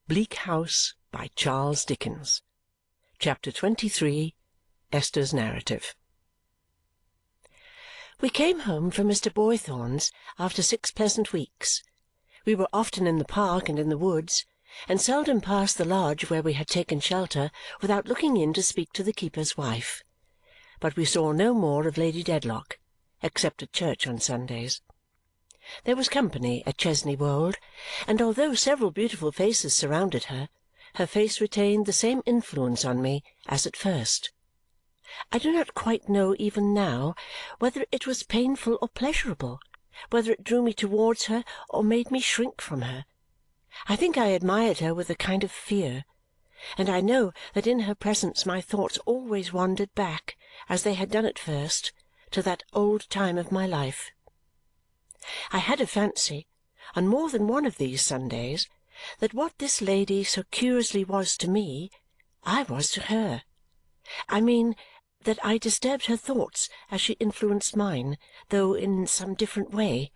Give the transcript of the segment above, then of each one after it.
Bleak House by Charles Dickens. Chapter 23. Esther's Narrative. We came home from Mr. Boythorn's after 6 pleasant weeks. We were often in the park and in the woods, and seldom passed the lodge where we had taken shelter without looking in to speak to the keeper's wife. But we saw no more of Lady Dedlock, except at church on Sundays. There was company at Chesney Wold, and although several beautiful faces surrounded her, her face retained the same influence on me as at first. I do not quite know even now whether it was painful or pleasurable, whether it drew me towards her or made me shrink from her. I think I admired her with a kind of fear, and I know that in her presence my thoughts always wandered back, as they had done at first, to that old time of my life. I had a fancy, on more than one of these Sundays, that what this lady so curiously was to me, I was to her. I mean, that I disturbed her thoughts as she influenced mine, though in some different way.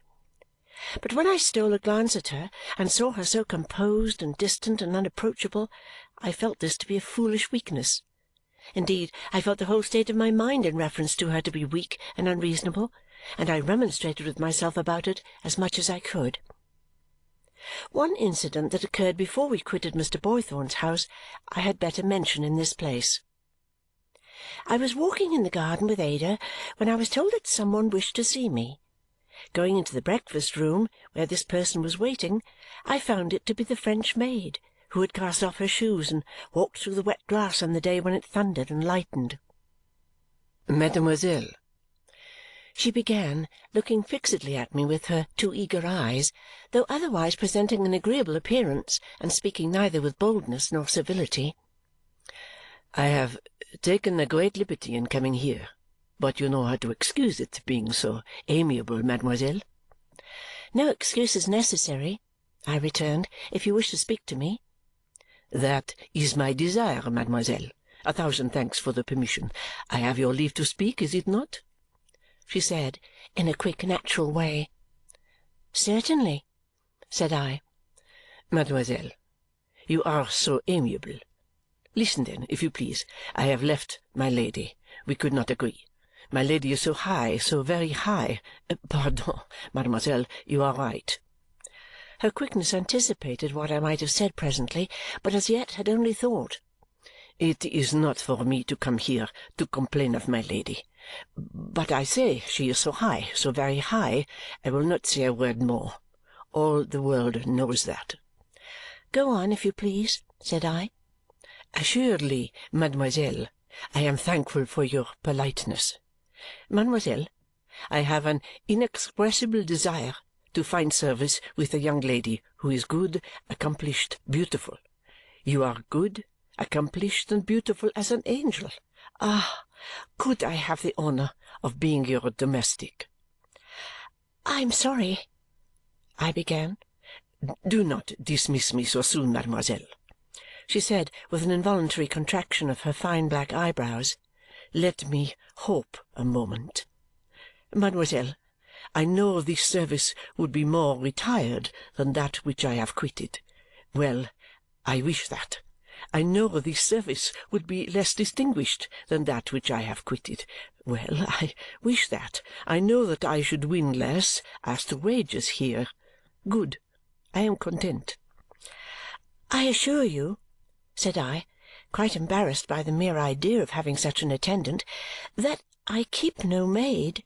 But when I stole a glance at her and saw her so composed and distant and unapproachable, I felt this to be a foolish weakness. Indeed, I felt the whole state of my mind in reference to her to be weak and unreasonable, and I remonstrated with myself about it as much as I could. One incident that occurred before we quitted Mr. Boythorn's house I had better mention in this place. I was walking in the garden with Ada when I was told that some one wished to see me. Going into the breakfast-room, where this person was waiting, I found it to be the French maid, who had cast off her shoes and walked through the wet grass on the day when it thundered and lightened. "Mademoiselle," she began, looking fixedly at me with her too eager eyes, though otherwise presenting an agreeable appearance and speaking neither with boldness nor civility. "I have taken a great liberty in coming here, but you know how to excuse it, being so amiable, mademoiselle." "No excuse is necessary," I returned, "if you wish to speak to me." "That is my desire, mademoiselle. 1,000 thanks for the permission. I have your leave to speak, is it not?" she said in a quick, natural way. "Certainly," said I. "Mademoiselle, you are so amiable. Listen, then, if you please. I have left my lady. We could not agree. My lady is so high, so very high. Pardon, mademoiselle, you are right." Her quickness anticipated what I might have said presently, but as yet had only thought. "It is not for me to come here to complain of my lady. But I say she is so high, so very high, I will not say a word more. All the world knows that." "Go on, if you please," said I. "Assuredly, mademoiselle, I am thankful for your politeness. Mademoiselle, I have an inexpressible desire to find service with a young lady who is good, accomplished, beautiful. You are good, accomplished, and beautiful as an angel. Ah, could I have the honour of being your domestic?" "I am sorry," I began. "Do not dismiss me so soon, mademoiselle," she said with an involuntary contraction of her fine black eyebrows. "Let me hope a moment. Mademoiselle, I know this service would be more retired than that which I have quitted. Well, I wish that. I know this service would be less distinguished than that which I have quitted. Well, I wish that. I know that I should win less as to wages here. Good. I am content." "I assure you," said I, quite embarrassed by the mere idea of having such an attendant, "that I keep no maid."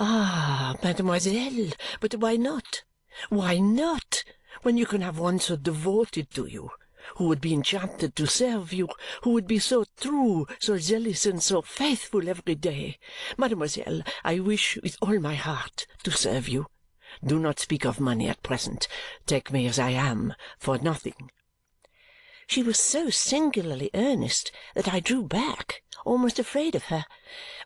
"Ah, mademoiselle, but why not? Why not, when you can have one so devoted to you, who would be enchanted to serve you, who would be so true, so zealous, and so faithful every day? Mademoiselle, I wish with all my heart to serve you. Do not speak of money at present. Take me as I am, for nothing." She was so singularly earnest that I drew back, almost afraid of her.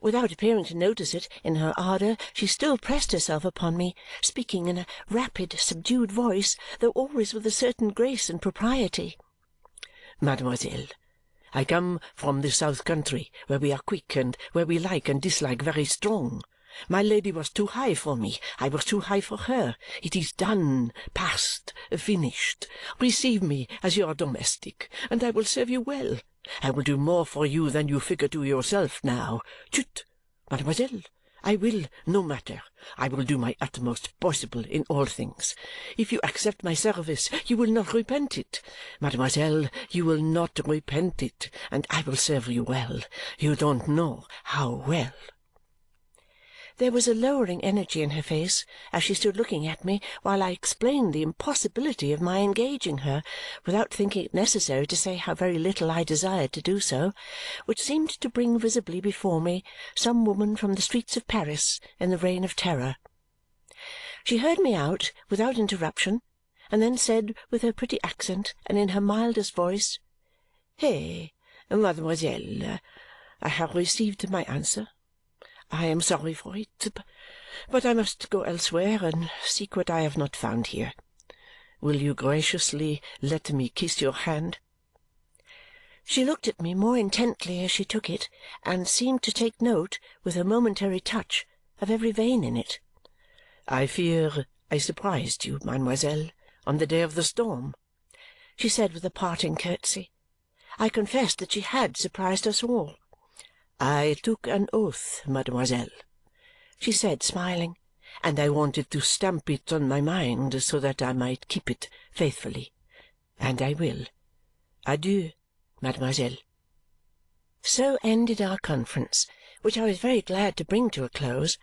Without appearing to notice it, in her ardour she still pressed herself upon me, speaking in a rapid, subdued voice, though always with a certain grace and propriety. "Mademoiselle, I come from the south country, where we are quick, and where we like and dislike very strong. My lady was too high for me. I was too high for her. It is done, past, finished. Receive me as your domestic, and I will serve you well. I will do more for you than you figure to yourself now. Chut, mademoiselle, I will, no matter. I will do my utmost possible in all things. If you accept my service, you will not repent it. Mademoiselle, you will not repent it, and I will serve you well. You don't know how well. There was a lowering energy in her face as she stood looking at me while I explained the impossibility of my engaging her, without thinking it necessary to say how very little I desired to do so, which seemed to bring visibly before me some woman from the streets of Paris in the Reign of Terror. She heard me out without interruption, and then said with her pretty accent and in her mildest voice, "Hey, mademoiselle, I have received my answer. I am sorry for it, but I must go elsewhere and seek what I have not found here. Will you graciously let me kiss your hand?" She looked at me more intently as she took it, and seemed to take note, with her momentary touch, of every vein in it. "I fear I surprised you, mademoiselle, on the day of the storm," she said with a parting curtsy. I confessed that she had surprised us all. "I took an oath, mademoiselle," she said, smiling, "and I wanted to stamp it on my mind so that I might keep it faithfully. And I will. Adieu, mademoiselle." So ended our conference, which I was very glad to bring to a close.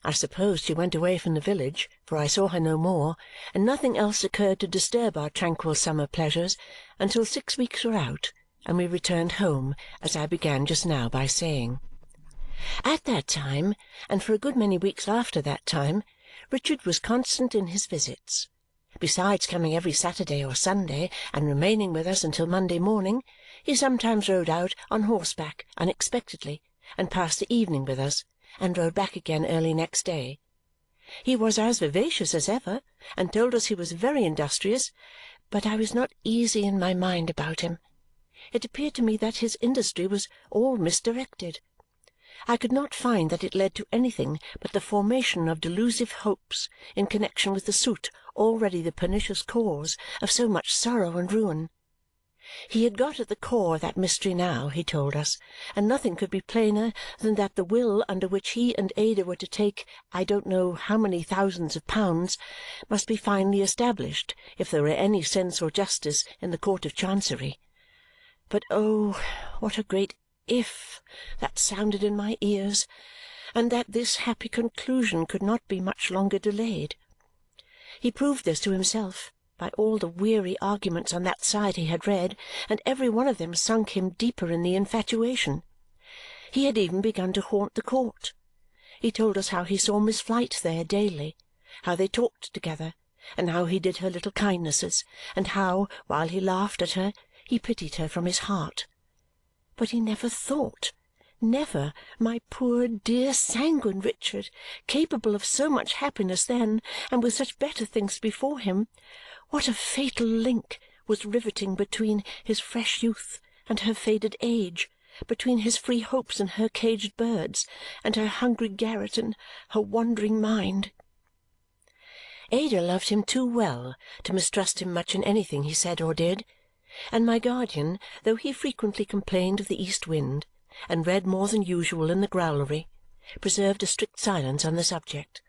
I supposed she went away from the village, for I saw her no more, and nothing else occurred to disturb our tranquil summer pleasures until 6 weeks were out, and we returned home, as I began just now by saying. At that time, and for a good many weeks after that time, Richard was constant in his visits. Besides coming every Saturday or Sunday and remaining with us until Monday morning, he sometimes rode out on horseback unexpectedly and passed the evening with us, and rode back again early next day. He was as vivacious as ever, and told us he was very industrious, but I was not easy in my mind about him. It appeared to me that his industry was all misdirected. I could not find that it led to anything but the formation of delusive hopes in connexion with the suit already the pernicious cause of so much sorrow and ruin. He had got at the core of that mystery now, he told us, and nothing could be plainer than that the will under which he and Ada were to take I don't know how many thousands of pounds must be finally established if there were any sense or justice in the Court of Chancery. But oh, what a great "if" that sounded in my ears, and that this happy conclusion could not be much longer delayed! He proved this to himself by all the weary arguments on that side he had read, and every one of them sunk him deeper in the infatuation. He had even begun to haunt the court. He told us how he saw Miss Flite there daily, how they talked together, and how he did her little kindnesses, and how, while he laughed at her, he pitied her from his heart. But he never thought, never, my poor dear sanguine Richard, capable of so much happiness then and with such better things before him, what a fatal link was riveting between his fresh youth and her faded age, between his free hopes and her caged birds, and her hungry garret and her wandering mind. Ada loved him too well to mistrust him much in anything he said or did, and my guardian, though he frequently complained of the east wind and read more than usual in the growlery, preserved a strict silence on the subject.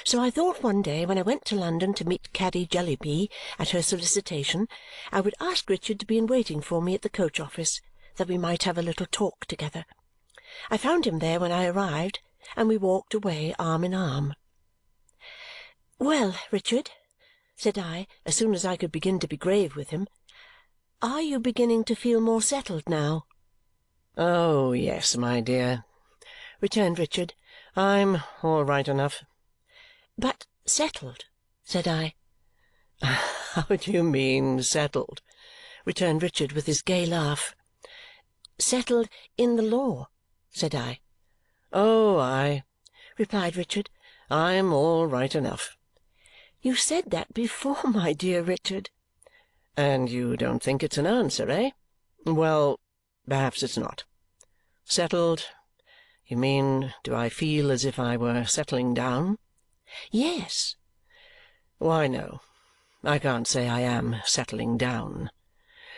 So I thought one day when I went to London to meet Caddy Jellyby at her solicitation, I would ask Richard to be in waiting for me at the coach-office, that we might have a little talk together. I found him there when I arrived, and we walked away arm in arm. "Well, Richard," said I, as soon as I could begin to be grave with him, "are you beginning to feel more settled now?" "Oh, yes, my dear," returned Richard. "I'm all right enough." "But settled?" said I. "How do you mean, settled?" returned Richard with his gay laugh. "Settled in the law," said I. "Oh, aye," replied Richard. "I'm all right enough." "You said that before, my dear Richard." "And you don't think it's an answer, eh? Well, perhaps it's not. Settled? You mean, do I feel as if I were settling down?" "Yes." "Why, no, I can't say I am settling down,"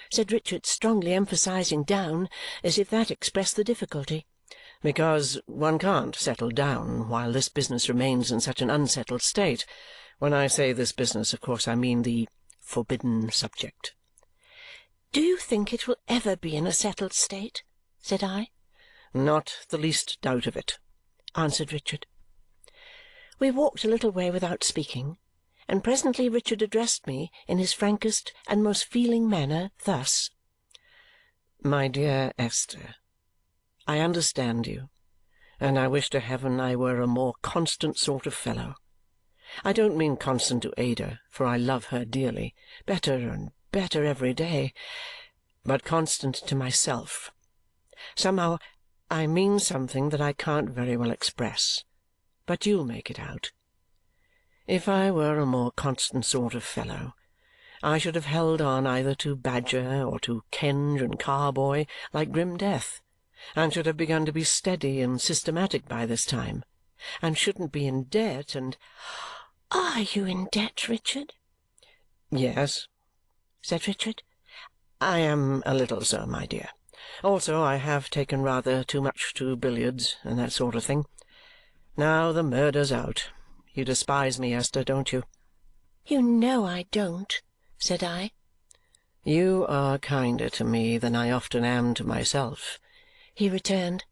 said Richard, strongly emphasizing down, as if that expressed the difficulty. "because one can't settle down while this business remains in such an unsettled state. When I say this business, of course I mean the forbidden subject." "Do you think it will ever be in a settled state?" said I. "Not the least doubt of it," answered Richard. We walked a little way without speaking, and presently Richard addressed me in his frankest and most feeling manner thus: "My dear Esther, I understand you, and I wish to heaven I were a more constant sort of fellow. I don't mean constant to Ada, for I love her dearly, better and better every day, but constant to myself. Somehow I mean something that I can't very well express, but you'll make it out. If I were a more constant sort of fellow, I should have held on either to Badger or to Kenge and Carboy like grim death, and should have begun to be steady and systematic by this time, and shouldn't be in debt and—" "Are you in debt, Richard?" "Yes," said Richard. "I am a little so, my dear. Also, I have taken rather too much to billiards and that sort of thing. Now the murder's out. You despise me, Esther, don't you?" "You know I don't," said I. "You are kinder to me than I often am to myself," he returned.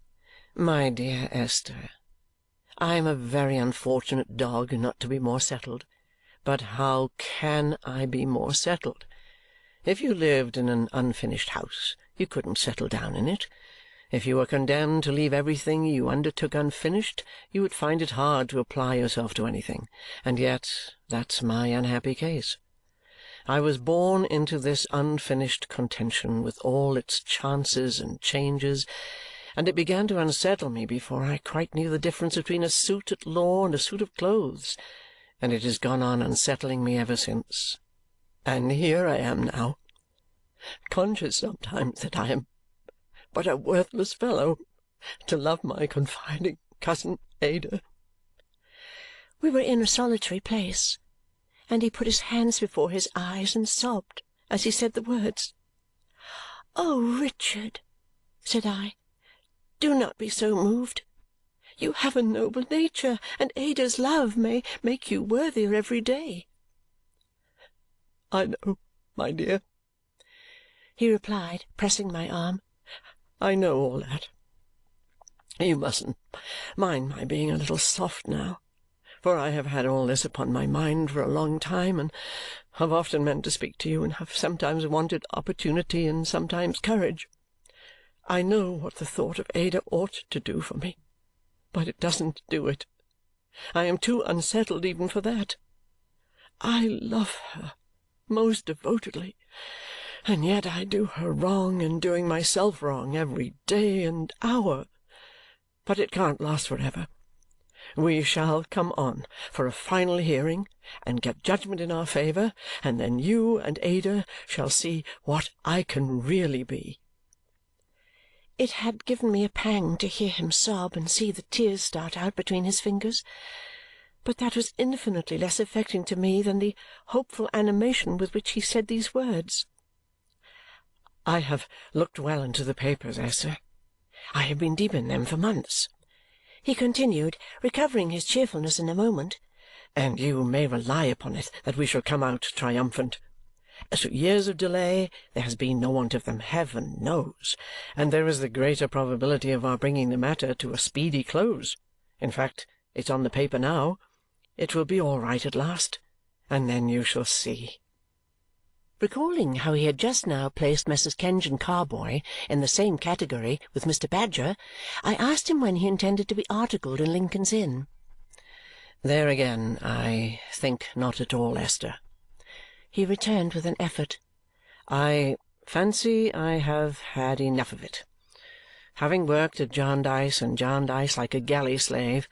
"My dear Esther, I am a very unfortunate dog not to be more settled, but how CAN I be more settled? If you lived in an unfinished house, you couldn't settle down in it. If you were condemned to leave everything you undertook unfinished, you would find it hard to apply yourself to anything, and yet that's my unhappy case. I was born into this unfinished contention with all its chances and changes, and it began to unsettle me before I quite knew the difference between a suit at law and a suit of clothes, and it has gone on unsettling me ever since. And here I am now, conscious sometimes that I am but a worthless fellow to love my confiding cousin Ada." We were in a solitary place, and he put his hands before his eyes and sobbed as he said the words. "Oh, Richard," said I, "do not be so moved. You have a noble nature, and Ada's love may make you worthier every day." "I know, my dear," he replied, pressing my arm. "I know all that. You mustn't mind my being a little soft now, for I have had all this upon my mind for a long time, and have often meant to speak to you, and have sometimes wanted opportunity and sometimes courage. I know what the thought of Ada ought to do for me, but it doesn't do it. I am too unsettled even for that. I love her most devotedly, and yet I do her wrong and doing myself wrong every day and hour. But it can't last for ever. We shall come on for a final hearing and get judgment in our favour, and then you and Ada shall see what I can really be." It had given me a pang to hear him sob and see the tears start out between his fingers, but that was infinitely less affecting to me than the hopeful animation with which he said these words. "I have looked well into the papers, Esther. I have been deep in them for months," he continued, recovering his cheerfulness in a moment, "and you may rely upon it that we shall come out triumphant. As to years of delay, there has been no want of them, heaven knows, and there is the greater probability of our bringing the matter to a speedy close. In fact, it's on the paper now. It will be all right at last, and then you shall see." Recalling how he had just now placed Messrs. Kenge and Carboy in the same category with Mr. Badger, I asked him when he intended to be articled in Lincoln's Inn. "There again, I think not at all, Esther," he returned with an effort. "I fancy I have had enough of it. Having worked at Jarndyce and Jarndyce like a galley slave,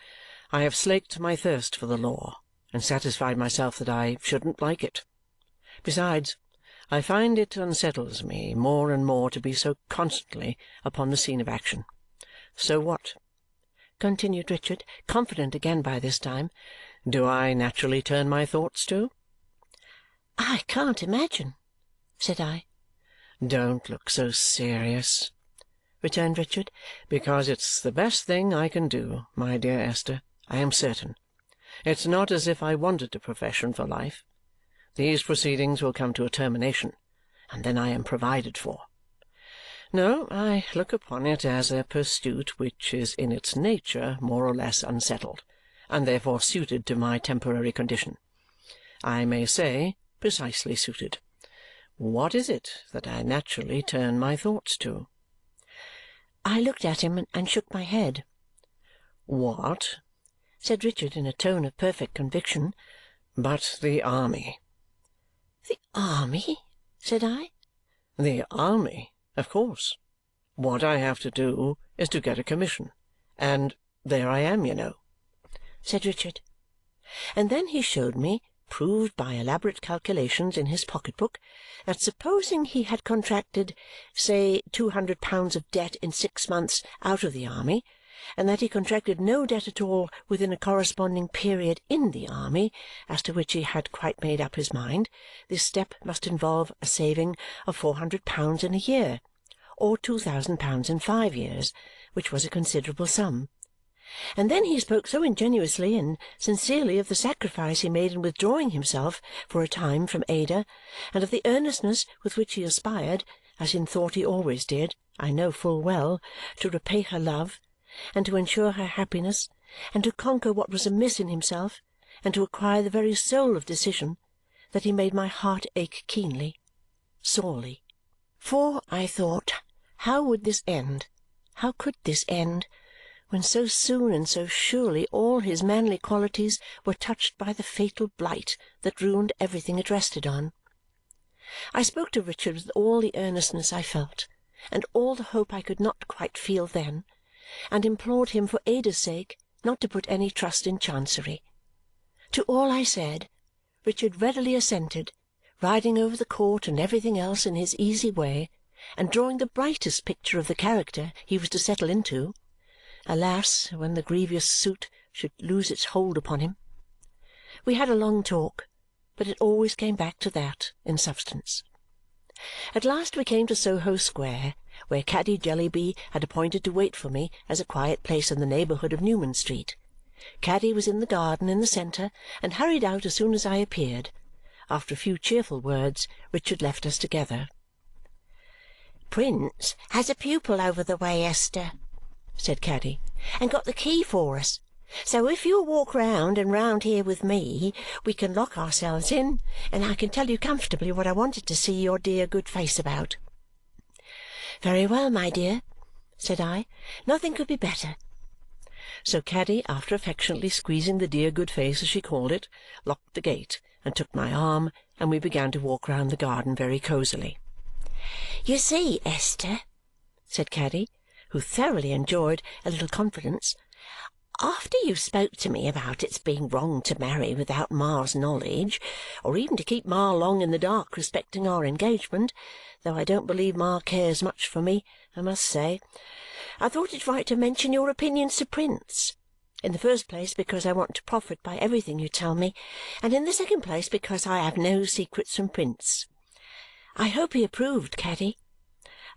I have slaked my thirst for the law and satisfied myself that I shouldn't like it. Besides, I find it unsettles me more and more to be so constantly upon the scene of action. So what? continued Richard, confident again by this time, do I naturally turn my thoughts to? I can't imagine, said I. Don't look so serious, returned Richard, because it's the best thing I can do, my dear Esther, I am certain. It's not as if I wanted a profession for life. These proceedings will come to a termination, and then I am provided for. No, I look upon it as a pursuit which is in its nature more or less unsettled, and therefore suited to my temporary condition. I may say, precisely suited. What is it that I naturally turn my thoughts to? I looked at him and shook my head. What? Said Richard in a tone of perfect conviction. But the army. The army? Said I. The army, of course. What I have to do is to get a commission, and there I am, you know, said Richard. And then he showed me, proved by elaborate calculations in his pocket-book, that supposing he had contracted, say, £200 of debt in 6 months out of the army, and that he contracted no debt at all within a corresponding period in the army, as to which he had quite made up his mind, this step must involve a saving of £400 in a year, or £2,000 in 5 years, which was a considerable sum. And then he spoke so ingenuously and sincerely of the sacrifice he made in withdrawing himself for a time from Ada, and of the earnestness with which he aspired, as in thought he always did, I know full well, to repay her love, and to ensure her happiness, and to conquer what was amiss in himself, and to acquire the very soul of decision, that he made my heart ache keenly, sorely. For, I thought, how would this end? How could this end? When so soon and so surely all his manly qualities were touched by the fatal blight that ruined everything it rested on. I spoke to Richard with all the earnestness I felt, and all the hope I could not quite feel then, and implored him for Ada's sake not to put any trust in Chancery. To all I said, Richard readily assented, riding over the court and everything else in his easy way, and drawing the brightest picture of the character he was to settle into. Alas, when the grievous suit should lose its hold upon him! We had a long talk, but it always came back to that in substance. At last we came to Soho Square, where Caddy Jellyby had appointed to wait for me as a quiet place in the neighbourhood of Newman Street. Caddy was in the garden in the centre and hurried out as soon as I appeared. After a few cheerful words, Richard left us together. "Prince has a pupil over the way, Esther," said Caddy, "and got the key for us. So if you'll walk round and round here with me, we can lock ourselves in, and I can tell you comfortably what I wanted to see your dear good face about." "Very well, my dear," said I. "Nothing could be better." So Caddy, after affectionately squeezing the dear good face, as she called it, locked the gate and took my arm, and we began to walk round the garden very cosily. "You see, Esther," said Caddy, who thoroughly enjoyed a little confidence, "after you spoke to me about its being wrong to marry without Ma's knowledge, or even to keep Ma long in the dark respecting our engagement, though I don't believe Ma cares much for me, I must say, I thought it right to mention your opinions to Prince. In the first place, because I want to profit by everything you tell me, and in the second place, because I have no secrets from Prince. I hope he approved, Caddy."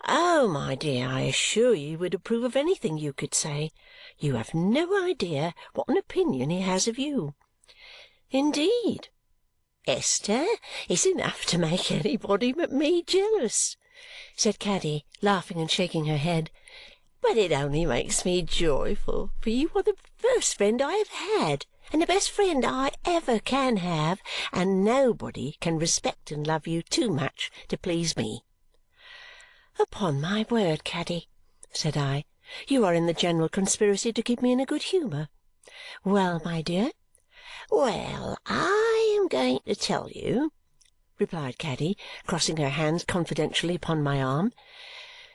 "Oh, my dear, I assure you he would approve of anything you could say. You have no idea what an opinion he has of you." "Indeed?" "Esther, it's enough to make anybody but me jealous," said Caddy, laughing and shaking her head. "But it only makes me joyful, for you are the first friend I have had, and the best friend I ever can have, and nobody can respect and love you too much to please me." "Upon my word, Caddy," said I, "you are in the general conspiracy to keep me in a good humour. Well, my dear?" "Well, I am going to tell you," replied Caddy, crossing her hands confidentially upon my arm.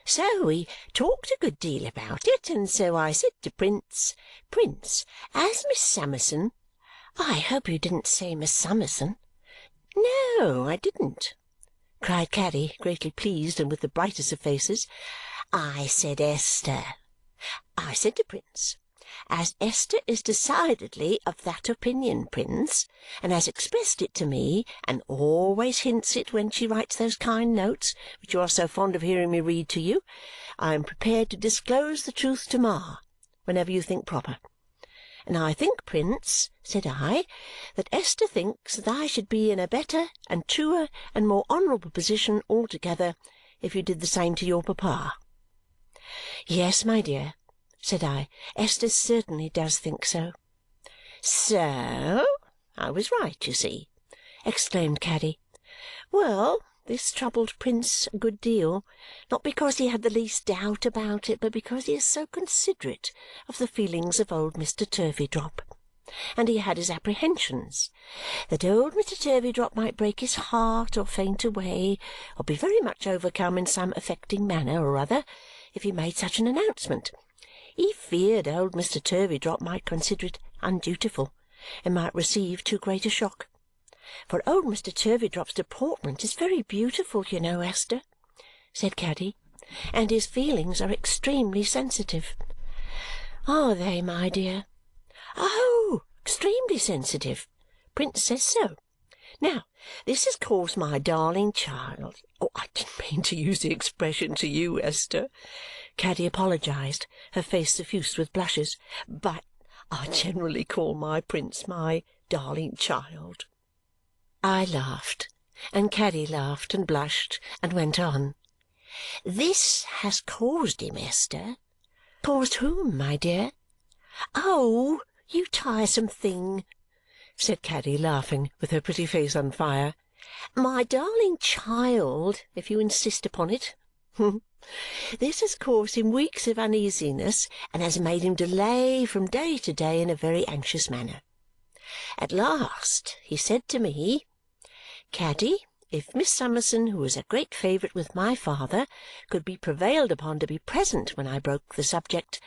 "So we talked a good deal about it, and so I said to Prince, 'Prince, as Miss Summerson—'" "I hope you didn't say Miss Summerson." "No, I didn't," cried Caddy, greatly pleased and with the brightest of faces. "I said Esther. I said to Prince, as Esther is decidedly of that opinion, Prince, and has expressed it to me, and always hints it when she writes those kind notes which you are so fond of hearing me read to you, I am prepared to disclose the truth to Ma whenever you think proper. And I think, Prince," said I, "that Esther thinks that I should be in a better and truer and more honourable position altogether if you did the same to your papa." "Yes, my dear," said I, "Esther certainly does think so." "So I was right, you see!" exclaimed Caddy. Well, this troubled Prince a good deal, not because he had the least doubt about it, but because he is so considerate of the feelings of old Mr. Turveydrop. And he had his apprehensions that old Mr. Turveydrop might break his heart or faint away or be very much overcome in some affecting manner or other if he made such an announcement. He feared old Mr. Turveydrop might consider it undutiful and might receive too great a shock. For old Mr. Turveydrop's deportment is very beautiful, you know, Esther," said Caddy, "and his feelings are extremely sensitive." "Are they, my dear?" "Oh, extremely sensitive. Prince says so. Now, this has caused my darling child— I didn't mean to use the expression to you, Esther," Caddy apologized, her face suffused with blushes, "but I generally call my Prince my darling child." I laughed, and Caddy laughed and blushed and went on. "This has caused him, Esther." "Caused whom, my dear?" "Oh, you tiresome thing!" said Caddy, laughing, with her pretty face on fire. "My darling child, if you insist upon it. This has caused him weeks of uneasiness and has made him delay from day to day in a very anxious manner. At last he said to me, 'Caddy, if Miss Summerson, who is a great favourite with my father, could be prevailed upon to be present when I broke the subject,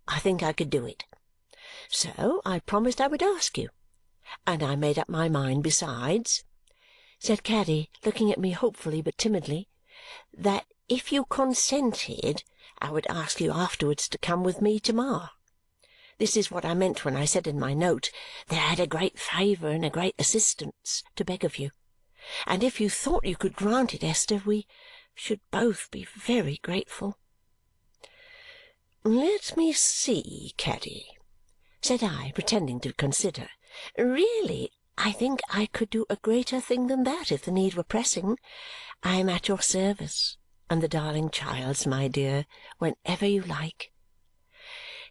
I think I could do it.' So I promised I would ask you. And I made up my mind besides," said Caddy, looking at me hopefully but timidly, "that if you consented, I would ask you afterwards to come with me to Ma. This is what I meant when I said in my note that I had a great favour and a great assistance to beg of you. And if you thought you could grant it, Esther, we should both be very grateful." "Let me see, Caddy," said I, pretending to consider. "Really, I think I could do a greater thing than that if the need were pressing. I am at your service and the darling child's, my dear, whenever you like."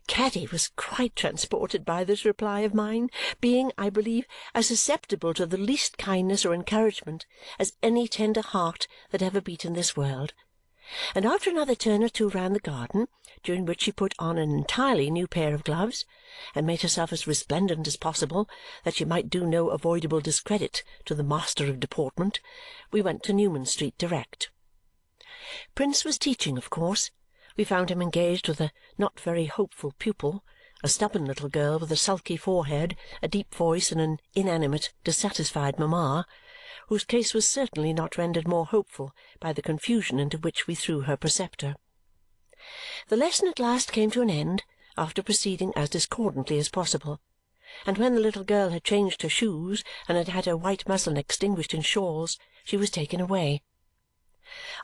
Caddy was quite transported by this reply of mine, being, I believe, as susceptible to the least kindness or encouragement as any tender heart that ever beat in this world. And after another turn or two round the garden, during which she put on an entirely new pair of gloves and made herself as resplendent as possible that she might do no avoidable discredit to the master of deportment, we went to Newman Street direct. Prince was teaching, of course. We found him engaged with a not very hopeful pupil, a stubborn little girl with a sulky forehead, a deep voice, and an inanimate, dissatisfied mamma, whose case was certainly not rendered more hopeful by the confusion into which we threw her preceptor. The lesson at last came to an end, after proceeding as discordantly as possible, and when the little girl had changed her shoes and had had her white muslin extinguished in shawls, she was taken away.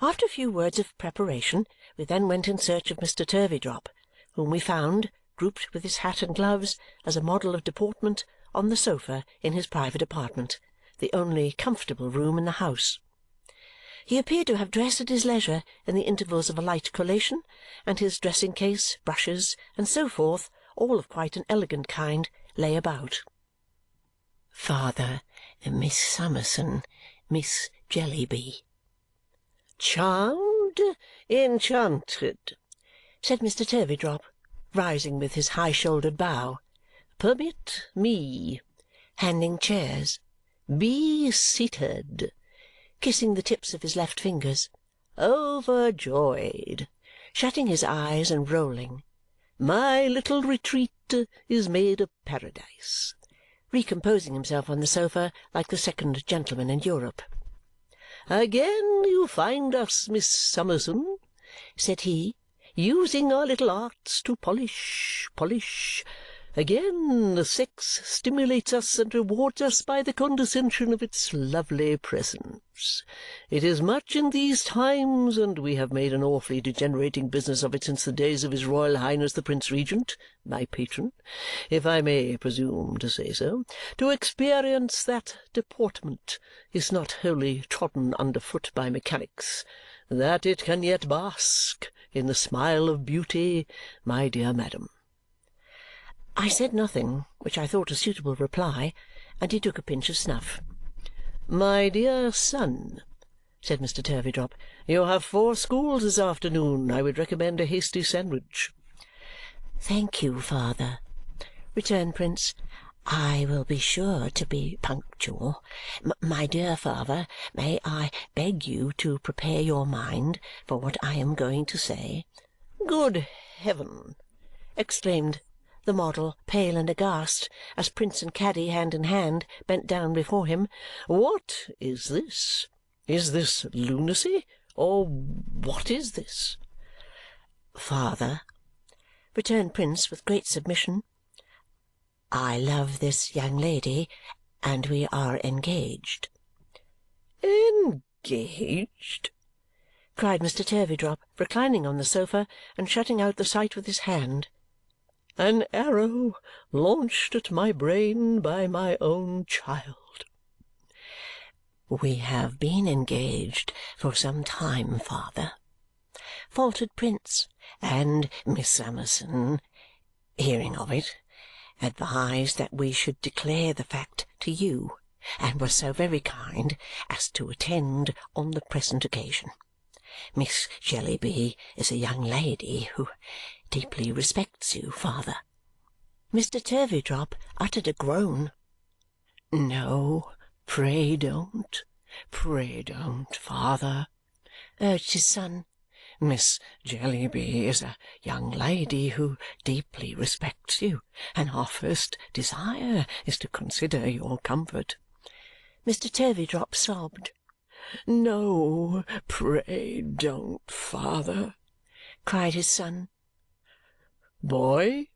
After a few words of preparation, we then went in search of Mr. Turveydrop, whom we found, grouped with his hat and gloves, as a model of deportment, on the sofa in his private apartment, the only comfortable room in the house. He appeared to have dressed at his leisure in the intervals of a light collation, and his dressing-case, brushes, and so forth, all of quite an elegant kind, lay about. "Father, Miss Summerson, Miss Jellyby." "Charmed, enchanted," said Mr. Turveydrop, rising with his high-shouldered bow. "Permit me," handing chairs. "Be seated," kissing the tips of his left fingers. "Overjoyed," shutting his eyes and rolling. "My little retreat is made a paradise," recomposing himself on the sofa like the second gentleman in Europe. "Again you find us, Miss Summerson," said he, using our little arts to polish. Again, the sex stimulates us and rewards us by the condescension of its lovely presence. It is much in these times, and we have made an awfully degenerating business of it since the days of His Royal Highness the Prince Regent, my patron, if I may presume to say so, to experience that deportment is not wholly trodden under foot by mechanics, that it can yet bask in the smile of beauty, my dear madam. I said nothing, which I thought a suitable reply, and he took a pinch of snuff. "My dear son," said Mr. Turveydrop, "you have 4 schools this afternoon. I would recommend a hasty sandwich." "Thank you, father," returned Prince. "I will be sure to be punctual. My dear father, may I beg you to prepare your mind for what I am going to say?" "Good heaven!" exclaimed the model, pale and aghast, as Prince and Caddy, hand in hand, bent down before him. "What is this? Is this lunacy, or what is this?" "Father," returned Prince with great submission, "I love this young lady, and we are engaged." "Engaged?" cried Mr. Turveydrop, reclining on the sofa and shutting out the sight with his hand. "An arrow launched at my brain by my own child." "We have been engaged for some time, father," faltered Prince, "and Miss Summerson, hearing of it, advised that we should declare the fact to you, and was so very kind as to attend on the present occasion. Miss Jellyby is a young lady who deeply respects you, father." Mr. Turveydrop uttered a groan. "No, pray don't, father," urged his son. "Miss Jellyby is a young lady who deeply respects you, and our first desire is to consider your comfort." Mr. Turveydrop sobbed. "No, pray don't, father," cried his son. "Boy,"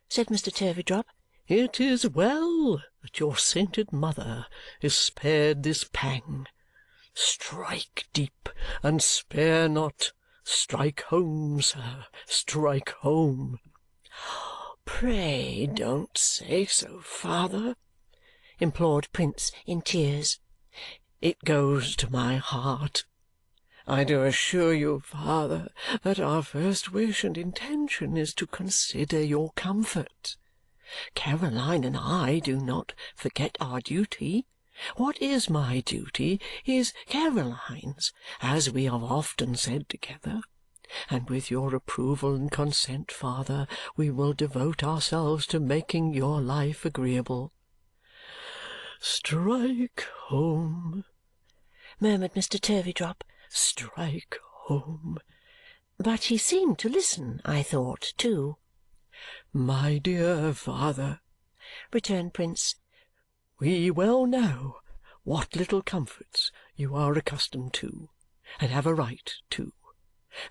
said Mr. Turveydrop, "it is well that your sainted mother is spared this pang. Strike deep and spare not. Strike home, sir, strike home." "Pray don't say so, father," implored Prince in tears. "It goes to my heart. I do assure you, father, that our first wish and intention is to consider your comfort. Caroline and I do not forget our duty. What is my duty is Caroline's, as we have often said together, and with your approval and consent, father, we will devote ourselves to making your life agreeable." "Strike home," murmured Mr. Turveydrop. "Strike home." But he seemed to listen, I thought, too. "My dear father," returned Prince, "we well know what little comforts you are accustomed to and have a right to,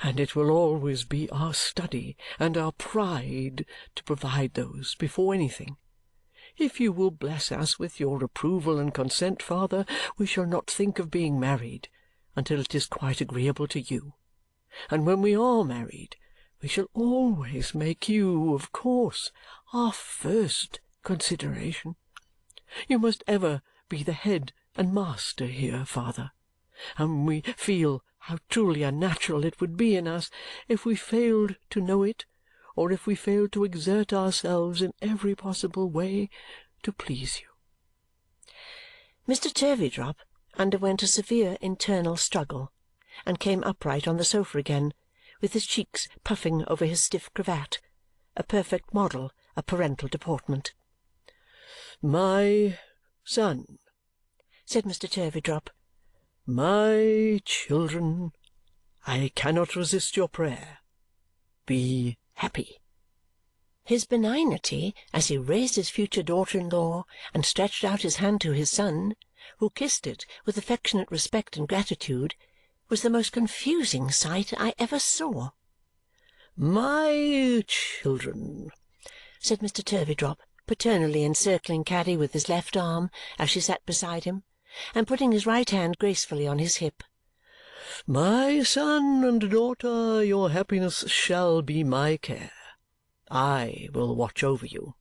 and it will always be our study and our pride to provide those before anything. If you will bless us with your approval and consent, father, we shall not think of being married until it is quite agreeable to you, and when we are married we shall always make you, of course, our first consideration. You must ever be the head and master here, father, and we feel how truly unnatural it would be in us if we failed to know it, or if we failed to exert ourselves in every possible way to please you." Mr. Turveydrop underwent a severe internal struggle and came upright on the sofa again, with his cheeks puffing over his stiff cravat, a perfect model of parental deportment. "My son," said Mr. Turveydrop, "my children, I cannot resist your prayer. Be happy." His benignity, as he raised his future daughter-in-law and stretched out his hand to his son, who kissed it with affectionate respect and gratitude, was the most confusing sight I ever saw. My children," said Mr. Turveydrop, paternally encircling Caddy with his left arm as she sat beside him, and putting his right hand gracefully on his hip, "my son and daughter, your happiness shall be my care. I will watch over you.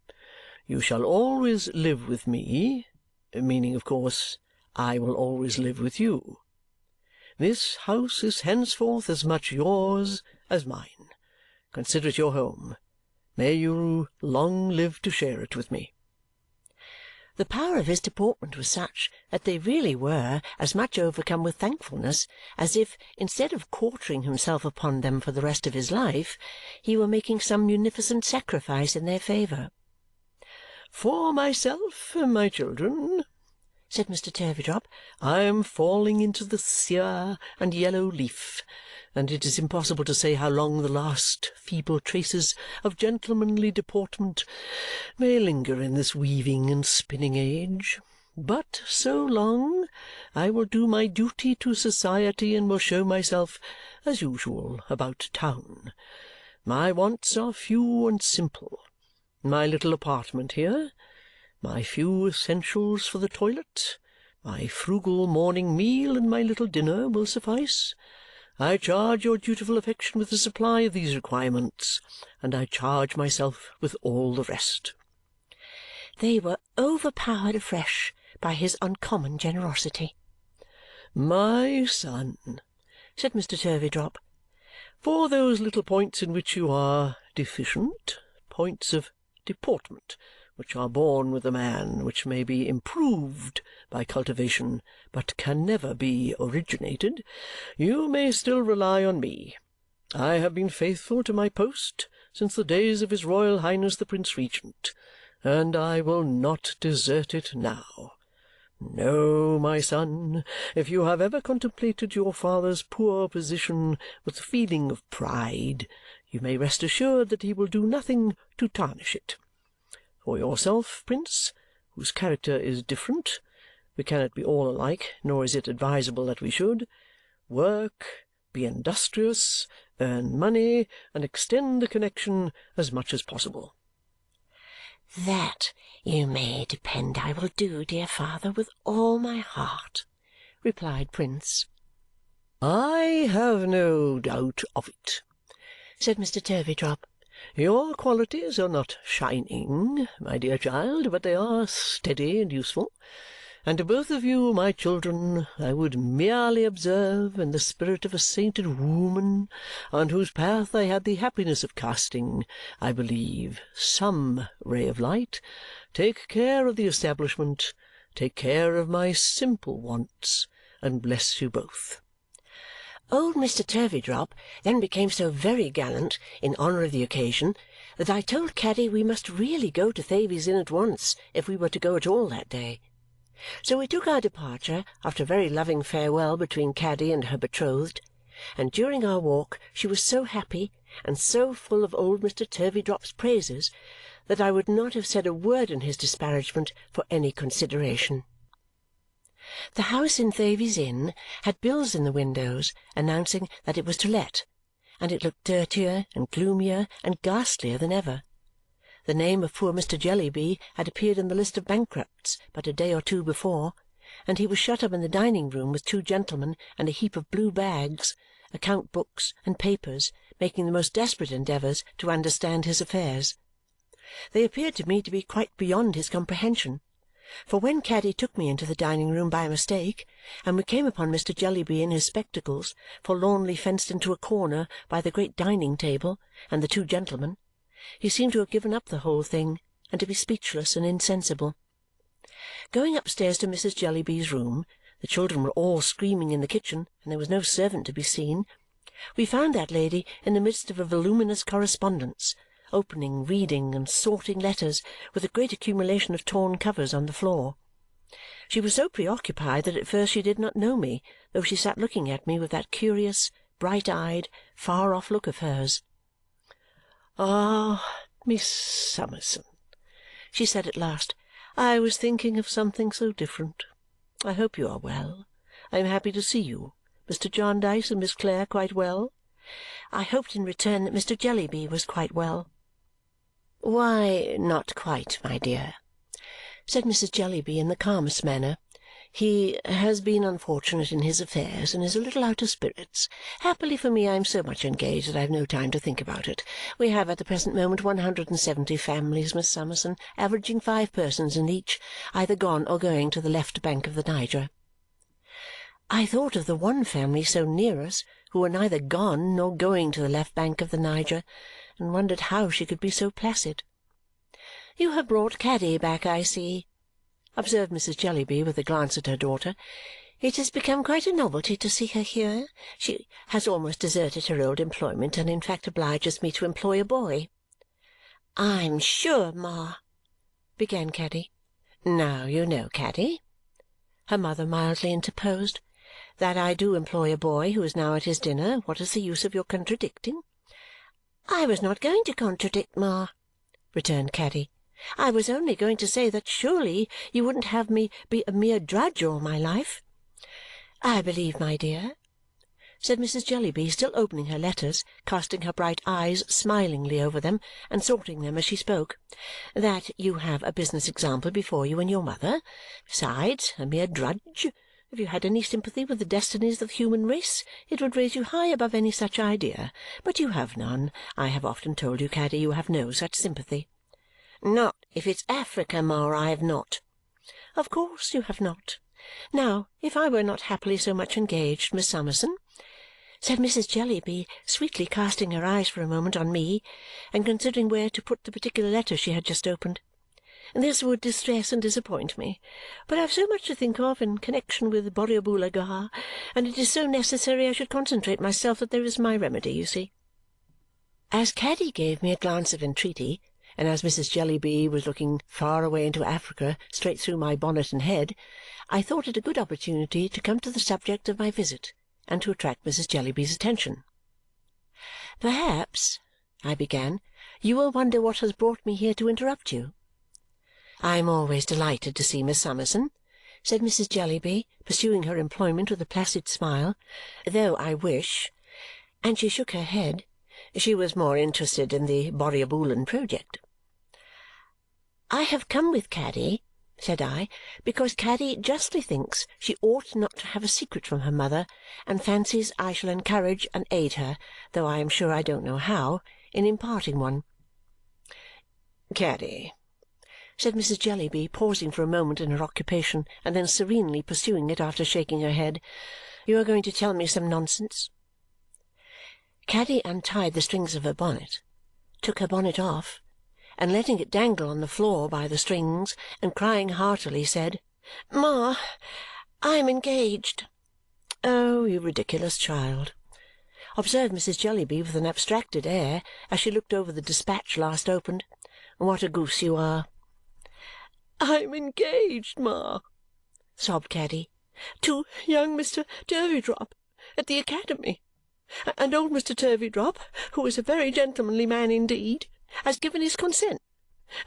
You shall always live with me, meaning, of course, I will always live with you. This house is henceforth as much yours as mine. Consider it your home. May you long live to share it with me." The power of his deportment was such that they really were as much overcome with thankfulness as if, instead of quartering himself upon them for the rest of his life, he were making some munificent sacrifice in their favour. "For myself, my children," said Mr. Turveydrop, "I am falling into the sere and yellow leaf, and it is impossible to say how long the last feeble traces of gentlemanly deportment may linger in this weaving and spinning age. But so long I will do my duty to society and will show myself, as usual, about town. My wants are few and simple. My little apartment here, my few essentials for the toilet, my frugal morning meal, and my little dinner will suffice. I charge your dutiful affection with the supply of these requirements, and I charge myself with all the rest." They were overpowered afresh by his uncommon generosity. "My son," said Mr. Turveydrop, "for those little points in which you are deficient, points of deportment which are born with a man, which may be improved by cultivation but can never be originated, you may still rely on me. I have been faithful to my post since the days of His Royal Highness the Prince Regent, and I will not desert it now. No, my son, if you have ever contemplated your father's poor position with a feeling of pride, you may rest assured that he will do nothing to tarnish it. For yourself, Prince, whose character is different, we cannot be all alike, nor is it advisable that we should, work, be industrious, earn money, and extend the connection as much as possible." "That you may depend I will do, dear father, with all my heart," replied Prince. "I have no doubt of it," said Mr. Turveydrop. "Your qualities are not shining, my dear child, but they are steady and useful. And to both of you, my children, I would merely observe, in the spirit of a sainted woman on whose path I had the happiness of casting, I believe, some ray of light, take care of the establishment, take care of my simple wants, and bless you both." Old Mr. Turveydrop then became so very gallant in honour of the occasion that I told Caddy we must really go to Thavies Inn at once if we were to go at all that day. So we took our departure after a very loving farewell between Caddy and her betrothed, and during our walk she was so happy and so full of old Mr. Turveydrop's praises that I would not have said a word in his disparagement for any consideration. The house in Thavies Inn had bills in the windows announcing that it was to let, and it looked dirtier and gloomier and ghastlier than ever. The name of poor Mr. Jellyby had appeared in the list of bankrupts but a day or two before, and he was shut up in the dining-room with two gentlemen and a heap of blue bags, account-books, and papers, making the most desperate endeavours to understand his affairs. They appeared to me to be quite beyond his comprehension, for when Caddy took me into the dining-room by mistake, and we came upon Mr. Jellyby in his spectacles, forlornly fenced into a corner by the great dining-table and the two gentlemen, he seemed to have given up the whole thing and to be speechless and insensible. Going upstairs to Mrs. Jellyby's room, the children were all screaming in the kitchen, and there was no servant to be seen. We found that lady in the midst of a voluminous correspondence, opening, reading, and sorting letters, with a great accumulation of torn covers on the floor. She was so preoccupied that at first she did not know me, though she sat looking at me with that curious, bright-eyed, far-off look of hers. "Ah, Miss Summerson," she said at last, "I was thinking of something so different. I hope you are well. I am happy to see you. Mr. Jarndyce and Miss Clare quite well? I hoped in return that Mr. Jellyby was quite well. "Why, not quite, my dear," said Mrs. Jellyby in the calmest manner. "He has been unfortunate in his affairs and is a little out of spirits. Happily for me, I am so much engaged that I have no time to think about it. We have at the present moment 170 families, Miss Summerson, averaging 5 persons in each, either gone or going to the left bank of the Niger." I thought of the one family so near us who were neither gone nor going to the left bank of the Niger, and wondered how she could be so placid. "You have brought Caddy back, I see," observed Mrs. Jellyby with a glance at her daughter. "It has become quite a novelty to see her here. She has almost deserted her old employment and in fact obliges me to employ a boy." "I'm sure, Ma," began Caddy. "Now you know, Caddy," her mother mildly interposed, "that I do employ a boy who is now at his dinner. What is the use of your contradicting?" "I was not going to contradict, Ma," returned Caddy. "I was only going to say that surely you wouldn't have me be a mere drudge all my life." "I believe, my dear," said Mrs. Jellyby, still opening her letters, casting her bright eyes smilingly over them and sorting them as she spoke, "that you have a business example before you in your mother. Besides, a mere drudge! If you had any sympathy with the destinies of the human race, it would raise you high above any such idea. But you have none. I have often told you, Caddy, you have no such sympathy." "Not if it's Africa, Ma, I have not." "Of course you have not. Now, if I were not happily so much engaged, Miss Summerson," said Mrs. Jellyby, sweetly casting her eyes for a moment on me and considering where to put the particular letter she had just opened, "this would distress and disappoint me. But I have so much to think of in connexion with Borrioboola, and it is so necessary I should concentrate myself that there is my remedy, you see." As Caddy gave me a glance of entreaty, and as Mrs. Jellyby was looking far away into Africa straight through my bonnet and head, I thought it a good opportunity to come to the subject of my visit and to attract Mrs. Jellyby's attention. "Perhaps," I began, "you will wonder what has brought me here to interrupt you." "I am always delighted to see Miss Summerson," said Mrs. Jellyby, pursuing her employment with a placid smile, "though I wish," and she shook her head, "she was more interested in the Borrioboolan project." "I have come with Caddy," said I, "because Caddy justly thinks she ought not to have a secret from her mother and fancies I shall encourage and aid her, though I am sure I don't know how, in imparting one." "Caddy," said Mrs. Jellyby, pausing for a moment in her occupation and then serenely pursuing it after shaking her head, "you are going to tell me some nonsense." Caddy untied the strings of her bonnet, took her bonnet off, and letting it dangle on the floor by the strings and crying heartily, said, "Ma, I am engaged." "Oh, you ridiculous child!" observed Mrs. Jellyby with an abstracted air as she looked over the dispatch last opened. "What a goose you are!" "I am engaged, Ma," sobbed Caddy. "to young Mr. Turveydrop at the academy. And old Mr. Turveydrop, who is a very gentlemanly man indeed, has given his consent,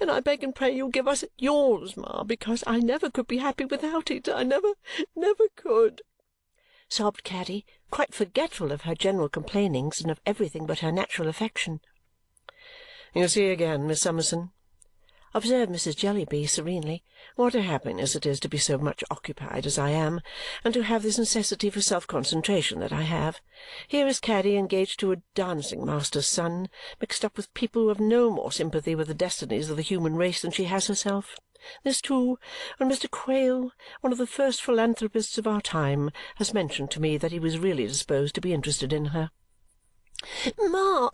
and I beg and pray you'll give us yours, Ma, because I never could be happy without it. I never could," sobbed Caddy, quite forgetful of her general complainings and of everything but her natural affection. "You see again, Miss Summerson," observed Mrs. Jellyby serenely, "what a happiness it is to be so much occupied as I am and to have this necessity for self-concentration that I have. Here is Caddy engaged to a dancing-master's son, mixed up with people who have no more sympathy with the destinies of the human race than she has herself. This, too, when Mr. Quale, one of the first philanthropists of our time, has mentioned to me that he was really disposed to be interested in her." "Ma,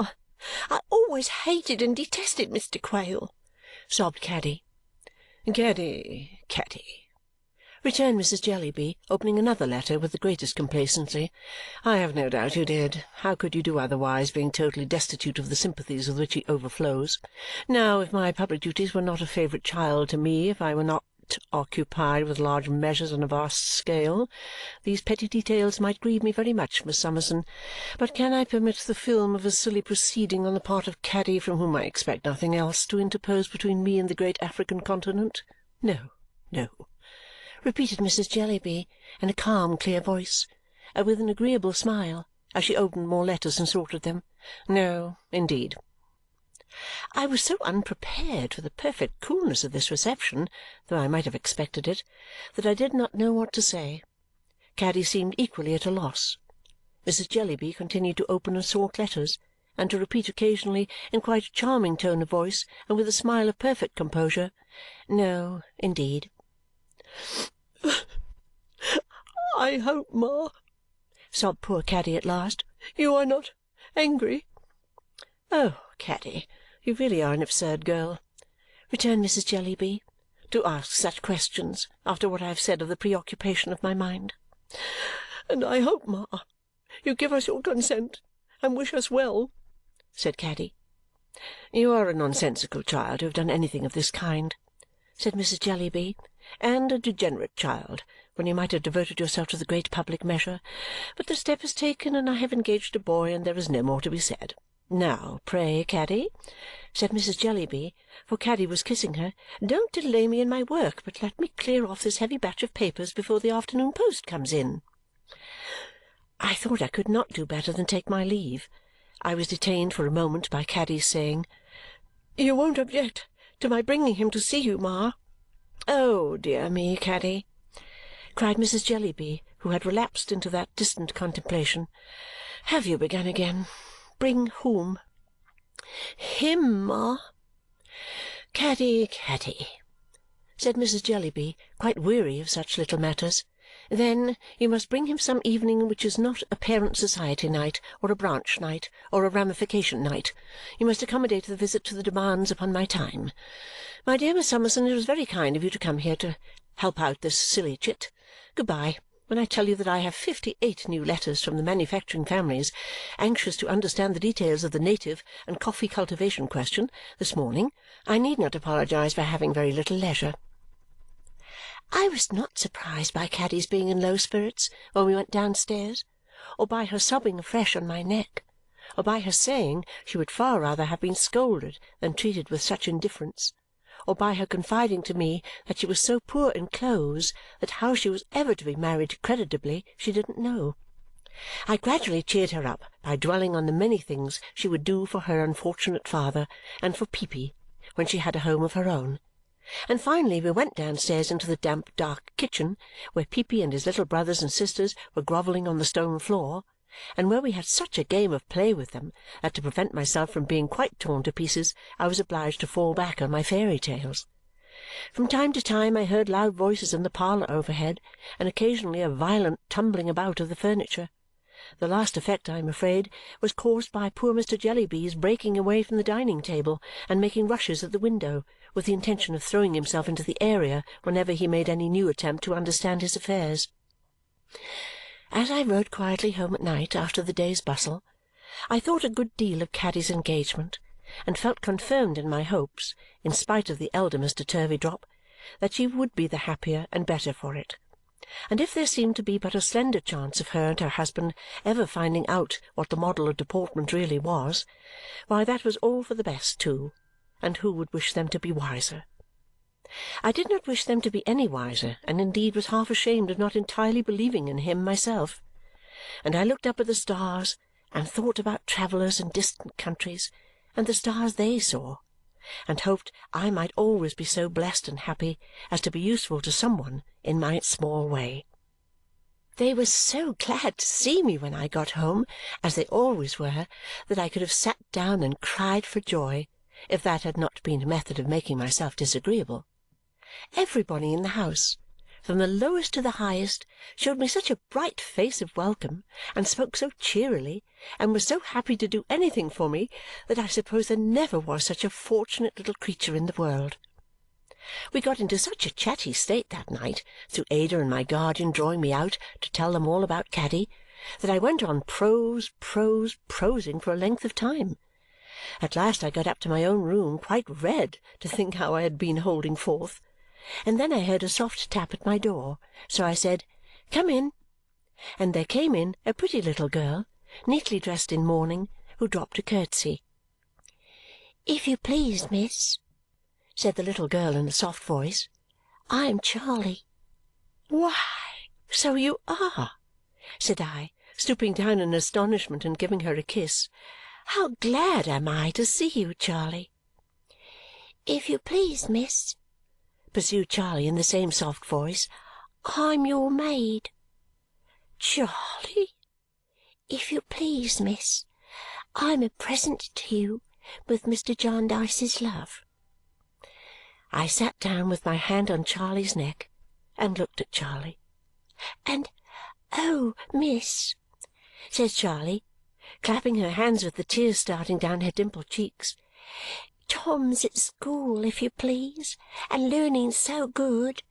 I always hated and detested Mr. Quale," sobbed Caddy. "Caddy, Caddy," returned Mrs. Jellyby, opening another letter with the greatest complacency, "I have no doubt you did. How could you do otherwise, being totally destitute of the sympathies with which he overflows? Now, if my public duties were not a favourite child to me, if I were not occupied with large measures on a vast scale, these petty details might grieve me very much, Miss Summerson. But can I permit the film of a silly proceeding on the part of Caddy, from whom I expect nothing else, to interpose between me and the great African continent? No, no," repeated Mrs. Jellyby in a calm, clear voice, and with an agreeable smile, as she opened more letters and sorted them. "No, indeed." I was so unprepared for the perfect coolness of this reception, though I might have expected it, that I did not know what to say. Caddy seemed equally at a loss. Mrs. Jellyby continued to open and sort letters, and to repeat occasionally, in quite a charming tone of voice and with a smile of perfect composure, "No, indeed." "I hope, Ma," sobbed poor Caddy at last, "you are not angry?" "Oh, Caddy, you really are an absurd girl," returned Mrs. Jellyby, "to ask such questions after what I have said of the preoccupation of my mind." "And I hope, Ma, you give us your consent and wish us well," said Caddy. "You are a nonsensical child to have done anything of this kind," said Mrs. Jellyby, "and a degenerate child, when you might have devoted yourself to the great public measure. But the step is taken, and I have engaged a boy, and there is no more to be said. Now, pray, Caddy," said Mrs. Jellyby, for Caddy was kissing her, "don't delay me in my work, but let me clear off this heavy batch of papers before the afternoon post comes in." I thought I could not do better than take my leave. I was detained for a moment by Caddy's saying, "You won't object to my bringing him to see you, Ma?" "Oh, dear me, Caddy!" cried Mrs. Jellyby, who had relapsed into that distant contemplation. "Have you begun again? Bring whom?" "Him, Ma." "Caddy, Caddy," said Mrs. Jellyby, quite weary of such little matters, "then you must bring him some evening which is not a parent society night, or a branch night, or a ramification night. You must accommodate the visit to the demands upon my time. My dear Miss Summerson, it was very kind of you to come here to help out this silly chit. Good-bye, when I tell you that I have 58 new letters from the manufacturing families, anxious to understand the details of the native and coffee cultivation question, this morning, I need not apologize for having very little leisure." I was not surprised by Caddy's being in low spirits when we went downstairs, or by her sobbing afresh on my neck, or by her saying she would far rather have been scolded than treated with such indifference, or by her confiding to me that she was so poor in clothes that how she was ever to be married creditably she didn't know. I gradually cheered her up by dwelling on the many things she would do for her unfortunate father and for Peepy when she had a home of her own, and finally we went downstairs into the damp dark kitchen, where Peepy and his little brothers and sisters were grovelling on the stone floor, and where we had such a game of play with them that to prevent myself from being quite torn to pieces I was obliged to fall back on my fairy tales. From time to time I heard loud voices in the parlour overhead, and occasionally a violent tumbling about of the furniture. The last effect, I am afraid, was caused by poor Mr. Jellyby's breaking away from the dining-table and making rushes at the window, with the intention of throwing himself into the area whenever he made any new attempt to understand his affairs. As I rode quietly home at night after the day's bustle, I thought a good deal of Caddy's engagement and felt confirmed in my hopes, in spite of the elder Mr. Turveydrop, that she would be the happier and better for it. And if there seemed to be but a slender chance of her and her husband ever finding out what the model of deportment really was, why, that was all for the best too, and who would wish them to be wiser? I did not wish them to be any wiser, and indeed was half ashamed of not entirely believing in him myself. And I looked up at the stars and thought about travellers in distant countries and the stars they saw, and hoped I might always be so blessed and happy as to be useful to some one in my small way. They were so glad to see me when I got home, as they always were, that I could have sat down and cried for joy if that had not been a method of making myself disagreeable. Everybody in the house, from the lowest to the highest, showed me such a bright face of welcome, and spoke so cheerily, and was so happy to do anything for me, that I suppose there never was such a fortunate little creature in the world. We got into such a chatty state that night, through Ada and my guardian drawing me out to tell them all about Caddy, that I went on prosing for a length of time. At last I got up to my own room, quite red to think how I had been holding forth, and then I heard a soft tap at my door, so I said, "Come in," and there came in a pretty little girl, neatly dressed in mourning, who dropped a curtsy. "If you please, miss," said the little girl in a soft voice, "I am Charley." "Why, so you are," said I, stooping down in astonishment and giving her a kiss. "How glad am I to see you, Charley!" "If you please, miss," pursued Charley in the same soft voice, "I'm your maid." "Charley!" "If you please, miss, I'm a present to you with Mr. Jarndyce's love." I sat down with my hand on Charley's neck and looked at Charley. "And, oh, miss," says Charley, clapping her hands with the tears starting down her dimpled cheeks, "Tom's at school, if you please, and learning so good.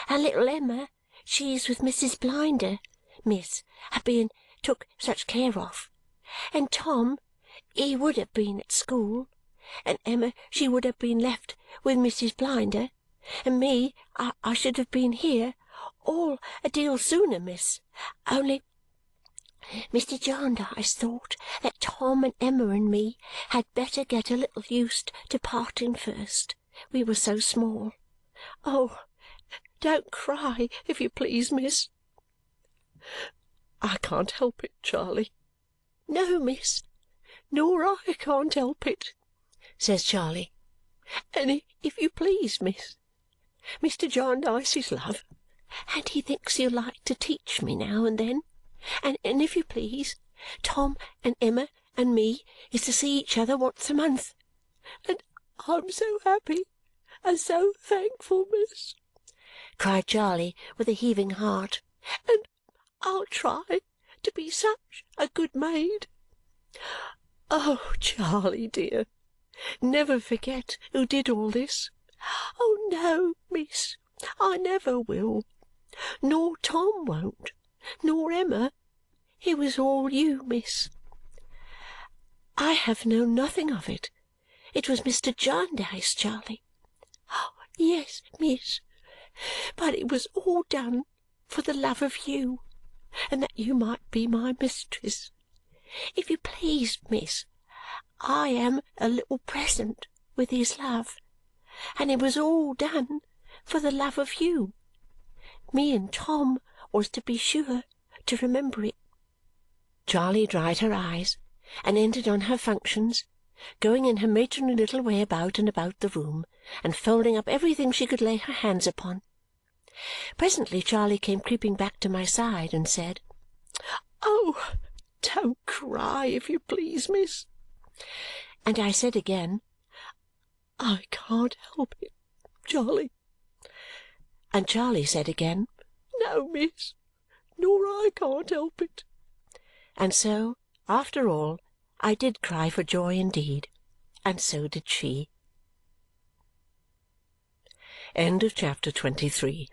And little Emma, she's with Mrs. Blinder, miss, a-being took such care of. And Tom, he would have been at school, and Emma, she would have been left with Mrs. Blinder, and me, I should have been here all a deal sooner, miss, only Mr. Jarndyce thought that Tom and Emma and me had better get a little used to parting first, we were so small." "Oh, don't cry, if you please, miss." "I can't help it, Charley." "No, miss, "Nor I can't help it," says Charley. "and if you please, miss, Mr. Jarndyce's love, and he thinks he'll like to teach me now and then. And if you please, Tom and Emma and me is to see each other once a month." "And I'm so happy and so thankful, miss," cried Charley with a heaving heart. "and I'll try to be such a good maid." "Oh, Charley dear, never forget who did all this." "Oh, no, miss, I never will. Nor Tom won't, nor Emma. It was all you, miss." "I have known nothing of it. It was Mr. Jarndyce, Charley." "Oh, yes, miss, but it was all done for the love of you, and that you might be my mistress. If you please, miss, I am a little present with his love, and it was all done for the love of you. Me and Tom was to be sure to remember it." Charley dried her eyes and entered on her functions, going in her matronly little way about and about the room, and folding up everything she could lay her hands upon. Presently Charley came creeping back to my side and said, "Oh, don't cry, if you please, miss." And I said again, "I can't help it, Charley." And Charley said again, "No, miss, nor I can't help it." And so, after all, I did cry for joy indeed, and so did she. End of chapter 23.